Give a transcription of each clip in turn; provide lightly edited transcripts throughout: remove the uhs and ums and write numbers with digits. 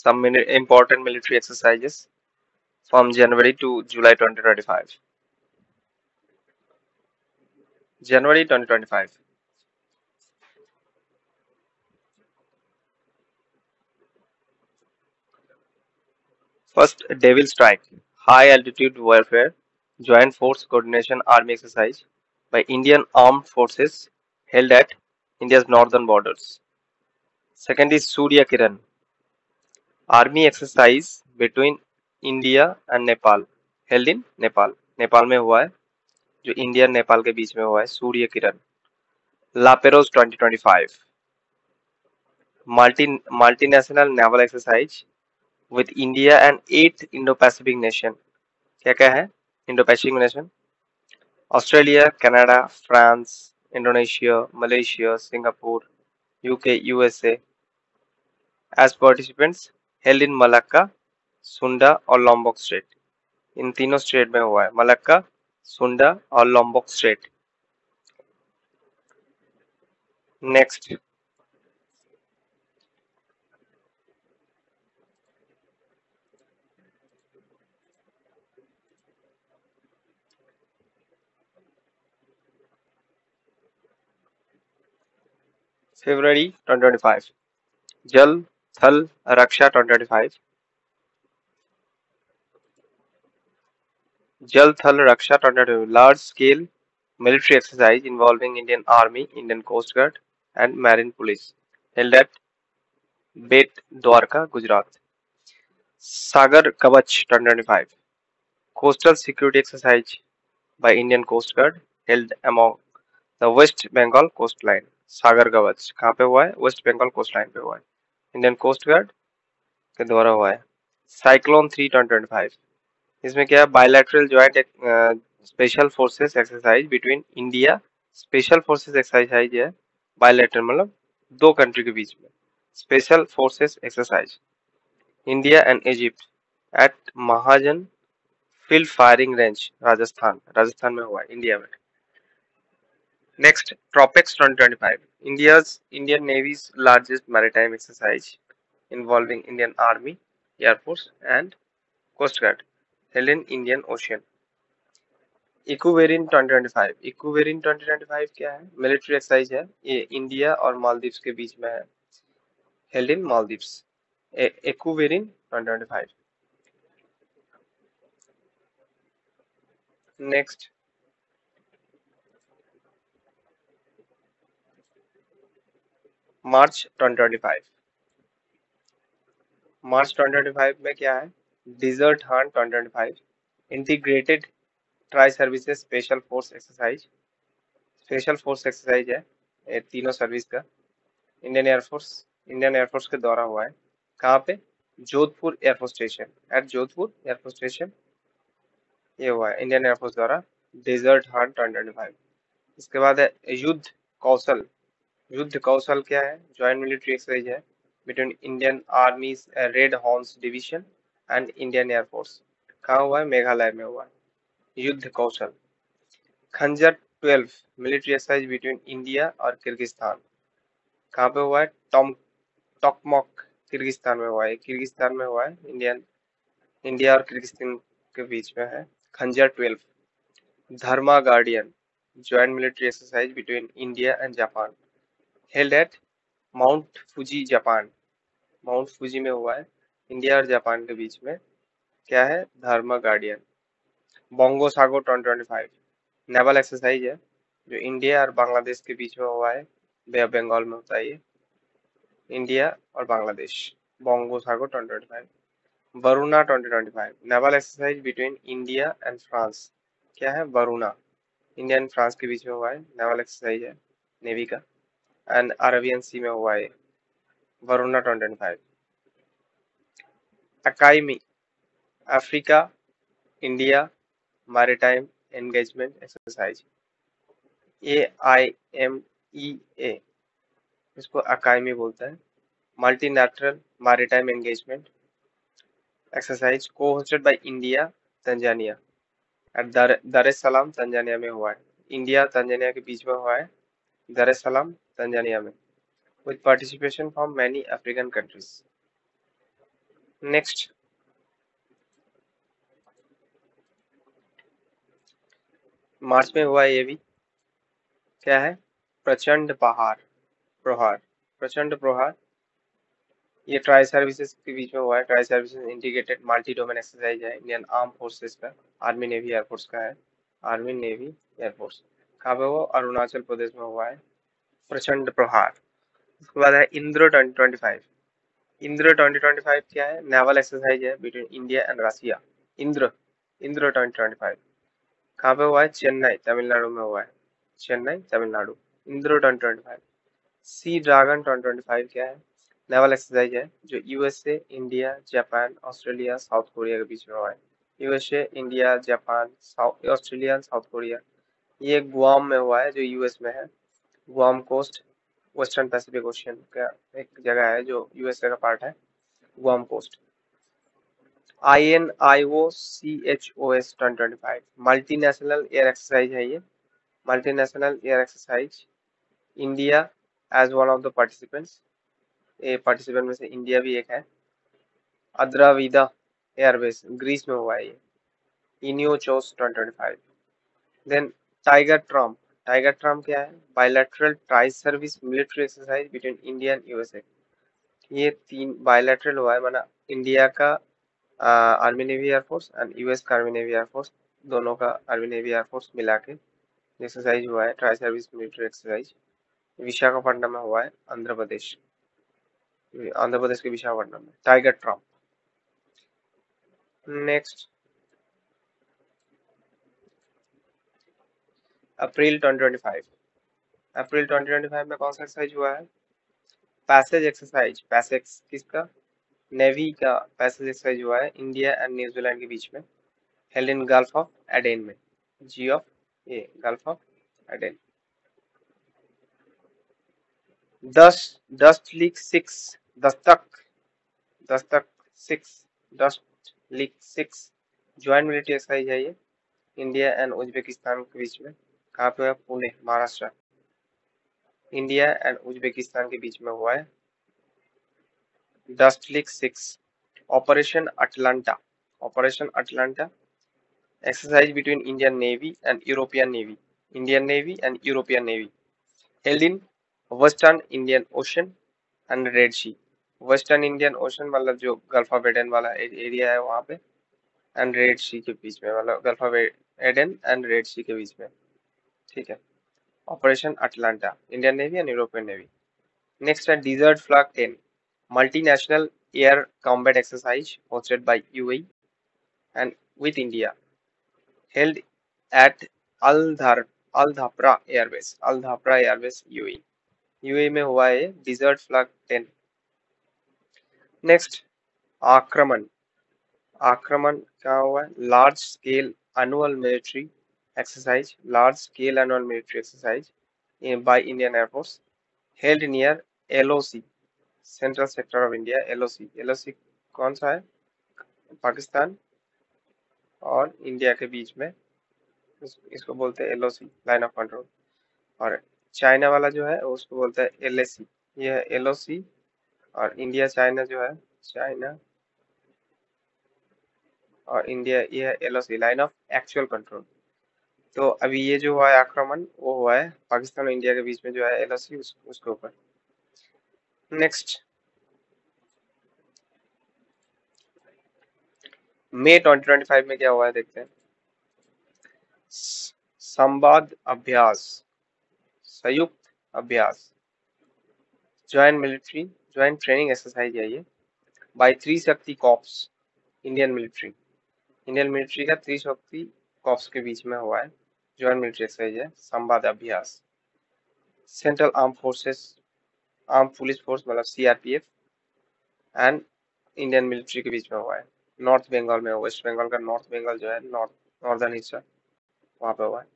some important military exercises from January to July 2025. January 2025. First, Devil Strike, high altitude warfare, joint force coordination army exercise by Indian armed forces held at India's northern borders. Second is Surya Kiran, army exercise between India and Nepal held in Nepal Nepal में हुआ है जो India और नेपाल के बीच में हुआ है सूर्य किरण लापेरोस 2025 multinational naval exercise with India and 8 Indo Pacific nation क्या क्या है Indo Pacific nation Australia Canada France Indonesia Malaysia Singapore UK USA as participants held in Malacca Sunda और लॉम्बोक स्टेट इन तीनों स्टेट में हुआ है मलक्का सुंडा और लॉम्बोक state next फरवरी 2025 जल थल रक्षा 2025 जल थल रक्षा 2025 large scale military exercise involving Indian Army, Indian Coast Guard and Marine Police held at Bet Dwarka, Gujarat. Sagar Kavach 2025 coastal security exercise by Indian Coast Guard held among the West Bengal coastline. सागर कवच कहाँ पे हुआ है waste Bengal coast line पे हुआ है Indian coast guard के द्वारा हुआ है साइक्लोन 3 2025 इसमें क्या है bilateral joint special forces exercise between India special forces exercise है बायलैटरल मतलब दो कंट्री के बीच में special forces exercise India and Egypt at Mahajan field firing range Rajasthan Rajasthan में हुआ है इंडिया में next tropics 2025 Indian navy's largest maritime exercise involving Indian army air force and coast guard held in Indian ocean Ekuverin 2025 Ekuverin 2025 क्या है मिलिट्री एक्सरसाइज है ये India और मालदीव्स के बीच में है held in Maldives Ekuverin 2025 next March 2025 March 2025 में क्या है desert hunt 2025 integrated tri services special force exercise है ये तीनों सर्विस का इंडियन एयरफोर्स के द्वारा हुआ है कहाँ पे Jodhpur air force station at Jodhpur air force station ये हुआ है इंडियन एयरफोर्स द्वारा डेजर्ट हंट 2025 इसके बाद है युद्ध कौशल क्या है ज्वाइंट मिलिट्री एक्सरसाइज है between Indian army red horns division and Indian air force कहाँ हुआ है मेघालय में हुआ है युद्ध कौशल खंजर 12 मिलिट्री एक्सरसाइज बिटवीन इंडिया और किर्गिस्तान कहाँ पे हुआ है टोकमोक किर्गिस्तान में हुआ है किर्गिस्तान में हुआ है इंडिया और किर्गिस्तान के बीच में है Khanjar 12 Dharma guardian joint military exercise between India and Japan held at mount Fuji Japan mount Fuji में हुआ है इंडिया और जापान के बीच में क्या है Dharma guardian Bongosagar 2025 naval exercise है जो इंडिया और बांग्लादेश के बीच में हुआ है बे ऑफ बंगाल में होता है ये इंडिया और Bangladesh bongo sago 2025 Varuna 2025 naval exercise between India and France क्या है वरुणा इंडिया एंड फ्रांस के बीच में हुआ है नेवल एक्सरसाइज है नेवी का एंड अरेबियन सी में हुआ है वरुणा 2025 अकाईमी Africa India maritime engagement exercise AIMEA इसको अकाईमी बोलता है मल्टीलैटरल मैरीटाइम एंगेजमेंट एक्सरसाइज को hosted by India Tanzania at Dar es Salaam Tanzania में हुआ है इंडिया तंजानिया के बीच में हुआ है दर एस सलाम तंजानिया में with participation from many African countries. Next, March में हुआ ये भी, क्या है? प्रचंड प्रहार, प्रचंड प्रहार। ये ट्राई सर्विसेज के बीच में हुआ है। Tri services integrated multi domain exercise है इंडियन आर्म फोर्सेस का, आर्मी नेवी एयरफोर्स का है, आर्मी नेवी एयरफोर्स। कहाँ पे हुआ? अरुणाचल प्रदेश में हुआ है प्रचंड प्रहार। उसके बाद है इंद्र 2025। इंद्र 2025 क्या है? नेवल एक्सरसाइज है between India and Russia. Indra, Indra 2025 कहाँ पे हुआ है? चेन्नई तमिलनाडु में हुआ है, चेन्नई तमिलनाडु। इंद्र 2025। सी ड्रैगन 2025 क्या है? नेवल एक्सरसाइज है जो USA, India, Japan, Australia, south Korea के बीच में हुआ है। USA, India, Japan, south Australia, south Korea. ये गुआम में हुआ है जो यूएस में है। Guam coast western Pacific ocean का एक जगह है जो यूएसए का पार्ट है, Guam coast. INIOCHOS 2025 multinational air exercise है ये, multinational air exercise. India as one of the participants, ये पार्टिसिपेंट में से इंडिया भी एक है। अद्राविदा एयरबेस ग्रीस में हुआ है ये, Iniochos 2025। Then tiger triumph, tiger triumph क्या है? Bilateral tri service military exercise between India and USA. ये तीन बायलैटरल हुआ है, माना इंडिया का army navy air force and US का आर्मी नेवी एयरफोर्स, दोनों का आर्मी नेवी एयरफोर्स मिला के एक्सरसाइज हुआ है, try service military exercise. Visakhapatnam में हुआ है, आंध्र प्रदेश, आंध्र प्रदेश के विशाखापट्टनम में टाइगर ट्रम्प। नेक्स्ट, अप्रैल 2025। अप्रैल 2025 में कौन सा एक्सरसाइज हुआ है? Passage exercise. पैसेज किसका? नेवी का पैसेज एक्सरसाइज हुआ है इंडिया एंड न्यूजीलैंड के बीच में, held in gulf of Aiden में, जी of A, gulf of Aiden. 10 league 6 Dastak, Dastak 6, dust league 6 joint military exercise है ये, इंडिया एंड उज्बेकिस्तान के बीच में। कहाँ पे है? Pune, Maharashtra. India and Uzbekistan के बीच में हुआ है dust league 6। Operation Atlanta, operation Atlanta exercise between Indian Navy and European Navy, Indian Navy and European Navy, held in Western Indian Ocean and Red Sea। Western Indian ocean मतलब जो gulf of Aiden वाला area है वहां पे, and red sea के बीच में, मतलब gulf of Aden and red sea के बीच में। ठीक है, operation Atlanta, Indian navy and European navy. Next है desert flag 10 multinational air combat exercise hosted by UAE and with India, held at Al Dhafra airbase, Al Dhafra airbase UAE, UAE में हुआ है desert flag 10। Next, आक्रमण, आक्रमण क्या हुआ है? Large scale annual military exercise, large scale annual military exercise by Indian air force, held near LOC, central sector of India. LOC, LOC कौन सा है? पाकिस्तान और इंडिया के बीच में, इसको बोलते हैं एलओसी, लाइन ऑफ कंट्रोल। और चाइना वाला जो है उसको बोलते हैं एलएसी। ये है एलओसी, और इंडिया चाइना जो है, चाइना और इंडिया, ये है LOC, line of actual control. तो अभी ये जो हुआ है आक्रमण, वो हुआ है पाकिस्तान और इंडिया के बीच में जो है एलओसी, उसके ऊपर। नेक्स्ट, मई 2025 में क्या हुआ है देखते हैं। संवाद अभ्यास, संयुक्त अभ्यास, joint military, joint training exercise है ये, by Trishakti corps, Indian military, Indian military का त्रिशक्ति कॉर्प्स के बीच में हुआ है, ज्वाइंट मिलिट्री एक्सरसाइज है, संवाद अभ्यास। Central arm forces, arm police force मतलब सीआरपीएफ एंड इंडियन मिलिट्री के बीच में हुआ है, नॉर्थ बंगाल में, वेस्ट बंगाल का नॉर्थ बंगाल जो है, नॉर्दर्न हिस्सा, वहां पे हुआ है।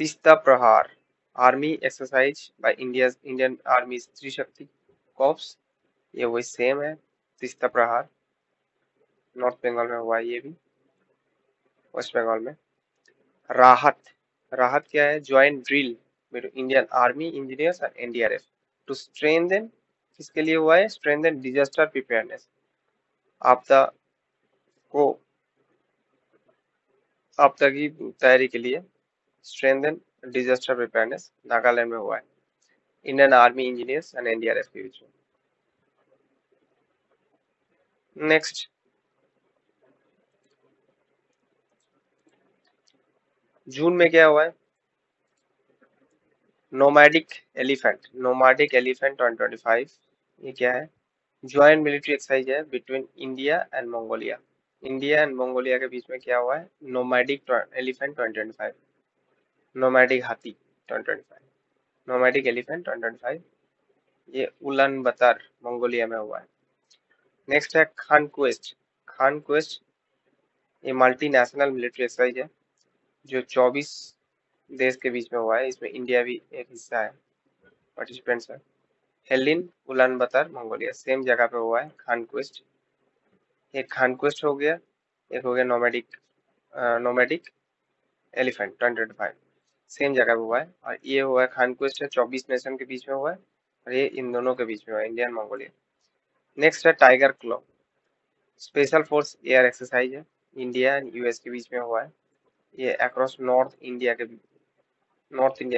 Teesta Prahar, army exercise by Indian army Trishakti corps, ये वही सेम है, तीस्ता प्रहार, नॉर्थ बंगाल में हुआ है ये भी, वेस्ट बंगाल में। राहत, राहत क्या है? Joint drill between Indian army engineers and NDRF to strengthen, किसके लिए हुआ है? स्ट्रेंथन डिजास्टर प्रिपेयरनेस, आपदा को आपदा की तैयारी के लिए स्ट्रेंथन डिजास्टर प्रिपेयरनेस नागालैंड में हुआ है Indian army engineers and NDRF के बीच में। नेक्स्ट, जून में क्या हुआ है? नोमैडिक एलिफेंट 2025, ये क्या है? ज्वाइंट मिलिट्री एक्सरसाइज है between India and Mongolia. India and Mongolia के बीच में क्या हुआ है? नोमैडिक एलिफेंट 2025, नोमैडिक हाथी 2025, नोमैडिक एलिफेंट 2025, ये उलान बतर मंगोलिया में हुआ है। नेक्स्ट है खान क्वेस्ट। खान क्वेस्ट ये मल्टीनेशनल मिलिट्री एक्सरसाइज है जो 24 देश के बीच में हुआ है, इसमें इंडिया भी एक हिस्सा है, पार्टिसिपेंट्स है। हेल्डिन उलान बतर मंगोलिया, सेम जगह पे हुआ है खान क्वेस्ट। एक खान क्वेस्ट हो गया, एक हो गया नोमैडिक एलिफेंट 2025, सेम जगह पे हुआ है। और ये हुआ है खान क्वेस्ट है 24 नेशन के बीच में हुआ है, और ये इन दोनों के बीच में हुआ है, इंडिया एंड मंगोलिया। नेक्स्ट है tiger claw, special force air exercise है, इंडिया एंड यूएस के बीच में हुआ है, ये अक्रॉस नॉर्थ इंडिया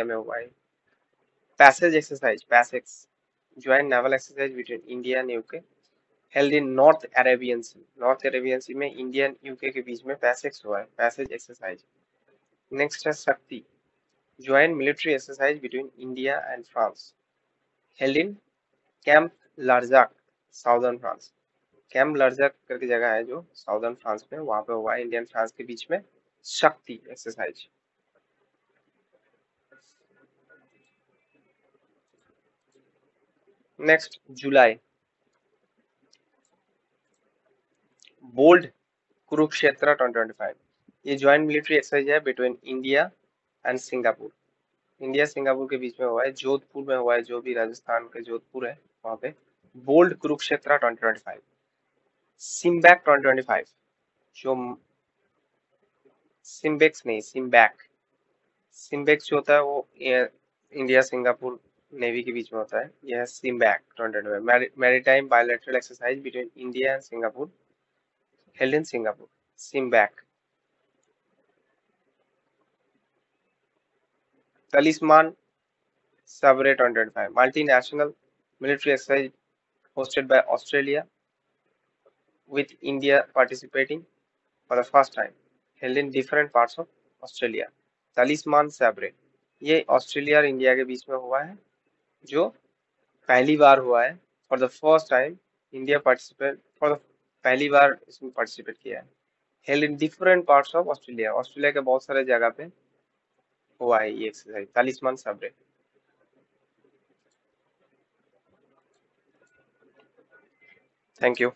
में हुआ है। Passage exercise, Passex, joint naval exercise between India and UK, held in north Arabian sea. North Arabian sea में इंडिया एंड यूके के बीच में पैसेक्स हुआ है, पैसेज एक्सरसाइज। नेक्स्ट है Shakti, joint military exercise between India and France, held in camp Larzac, southern France. Camp Larzac करके जगह है जो साउदर्न फ्रांस में, वहां पे हुआ है इंडिया एंड फ्रांस के बीच में शक्ति exercise. Next July, bold Kurukshetra 2025, ये ज्वाइंट मिलिट्री एक्सरसाइज है between India and Singapore. India Singapore के बीच में हुआ है, जोधपुर में हुआ है, जो भी राजस्थान के जोधपुर है वहां पे। बोल्ड कुरुक्षेत्र 2025, सिम्बैक 2025, जो सिम्बेक्स नहीं सिम्बैक, सिम्बेक्स जो होता है वो इंडिया सिंगापुर नेवी के बीच में होता है, यह है Simbex 2025, maritime bilateral exercise between India and Singapore, held in Singapore, Simbex. Talisman Sabre 2025, multinational military exercise hosted by Australia with India participating for the first time, held in different parts of Australia. तलिस्मान सैब्रे, ये Australia और India के बीच में हुआ है, जो पहली बार हुआ है, for the first time India participate, for the पहली बार इसमें पार्टिसिपेट किया है, held in different parts of Australia, Australia के बहुत सारे जगह पे हुआ है ये exercise Talisman Sabre. Thank you.